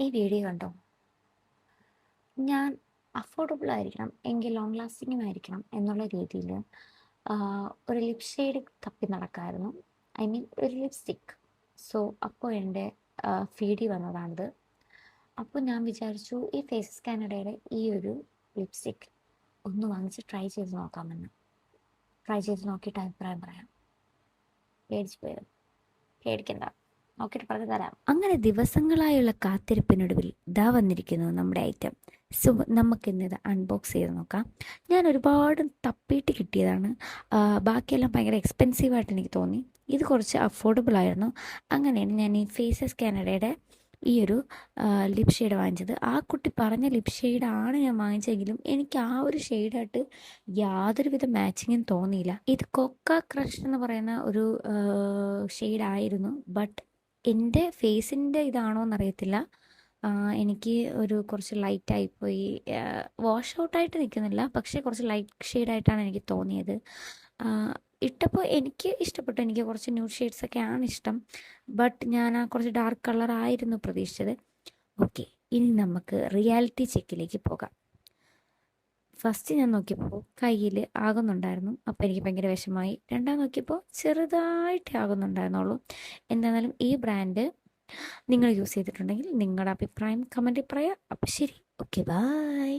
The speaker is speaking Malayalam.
ഈ വീഡിയോ കണ്ടോ? ഞാൻ അഫോർഡബിൾ ആയിരിക്കണം എങ്കിൽ ലോങ് ലാസ്റ്റിങ്ങും ആയിരിക്കണം എന്നുള്ള രീതിയിൽ ഒരു ലിപ് ഷെയ്ഡ് തപ്പി നടക്കായിരുന്നു. ഐ മീൻ ഒരു ലിപ്സ്റ്റിക്ക്. സോ അപ്പോൾ എൻ്റെ ഫീഡിൽ വന്നതാണിത്. അപ്പോൾ ഞാൻ വിചാരിച്ചു ഈ ഫേസസ് കാനഡയുടെ ഈ ഒരു ലിപ്സ്റ്റിക്ക് ഒന്ന് വാങ്ങിച്ച് ട്രൈ ചെയ്ത് നോക്കാമെന്ന്. ട്രൈ ചെയ്ത് നോക്കിയിട്ട് അഭിപ്രായം പറയാം. പേടിച്ച് പോയത് പേടിക്കണ്ട, നോക്കിയിട്ട് പറഞ്ഞു തരാം. അങ്ങനെ ദിവസങ്ങളായുള്ള കാത്തിരിപ്പിനൊടുവിൽ ദാ വന്നിരിക്കുന്നു നമ്മുടെ ഐറ്റം. സോ നമുക്കിന്ന് ഇത് അൺബോക്സ് ചെയ്ത് നോക്കാം. ഞാൻ ഒരുപാട് തപ്പിയിട്ട് കിട്ടിയതാണ്. ബാക്കിയെല്ലാം ഭയങ്കര എക്സ്പെൻസീവായിട്ട് എനിക്ക് തോന്നി. ഇത് കുറച്ച് അഫോർഡബിൾ ആയിരുന്നു. അങ്ങനെയാണ് ഞാൻ ഈ ഫേസസ് കാനഡയുടെ ഈ ഒരു ലിപ് ഷെയ്ഡ് വാങ്ങിച്ചത്. ആ കുട്ടി പറഞ്ഞ ലിപ് ഷെയ്ഡാണ് ഞാൻ വാങ്ങിച്ചെങ്കിലും എനിക്ക് ആ ഒരു ഷെയ്ഡായിട്ട് യാതൊരുവിധ മാച്ചിങ്ങും തോന്നിയില്ല. ഇത് കൊക്ക ക്രഷ് എന്ന് പറയുന്ന ഒരു ഷെയ്ഡായിരുന്നു. ബട്ട് എൻ്റെ ഫേസിൻ്റെ ഇതാണോ എന്നറിയത്തില്ല. എനിക്ക് ഒരു കുറച്ച് ലൈറ്റായിപ്പോയി. വാഷ് ഔട്ടായിട്ട് നിൽക്കുന്നില്ല, പക്ഷേ കുറച്ച് ലൈറ്റ് ഷെയ്ഡായിട്ടാണ് എനിക്ക് തോന്നിയത്. ഇട്ടപ്പോൾ എനിക്ക് ഇഷ്ടപ്പെട്ടു. എനിക്ക് കുറച്ച് ന്യൂഡ് ഷെയ്ഡ്സൊക്കെയാണ് ഇഷ്ടം. ബട്ട് ഞാൻ ആ കുറച്ച് ഡാർക്ക് കളറായിരുന്നു പ്രതീക്ഷിച്ചത്. ഓക്കെ, ഇനി നമുക്ക് റിയാലിറ്റി ചെക്കിലേക്ക് പോകാം. ഫസ്റ്റ് ഞാൻ നോക്കിയപ്പോൾ കയ്യിൽ ആകുന്നുണ്ടായിരുന്നു. അപ്പോൾ എനിക്ക് ഭയങ്കര വിഷമമായി. രണ്ടാം നോക്കിയപ്പോൾ ചെറുതായിട്ടേ ആകുന്നുണ്ടായിരുന്നുള്ളൂ. എന്തായിരുന്നാലും ഈ ബ്രാൻഡ് നിങ്ങൾ യൂസ് ചെയ്തിട്ടുണ്ടെങ്കിൽ നിങ്ങളുടെ അഭിപ്രായം കമൻറ്റിൽ പറയാം. അപ്പോൾ ശരി, ഓക്കെ, ബൈ.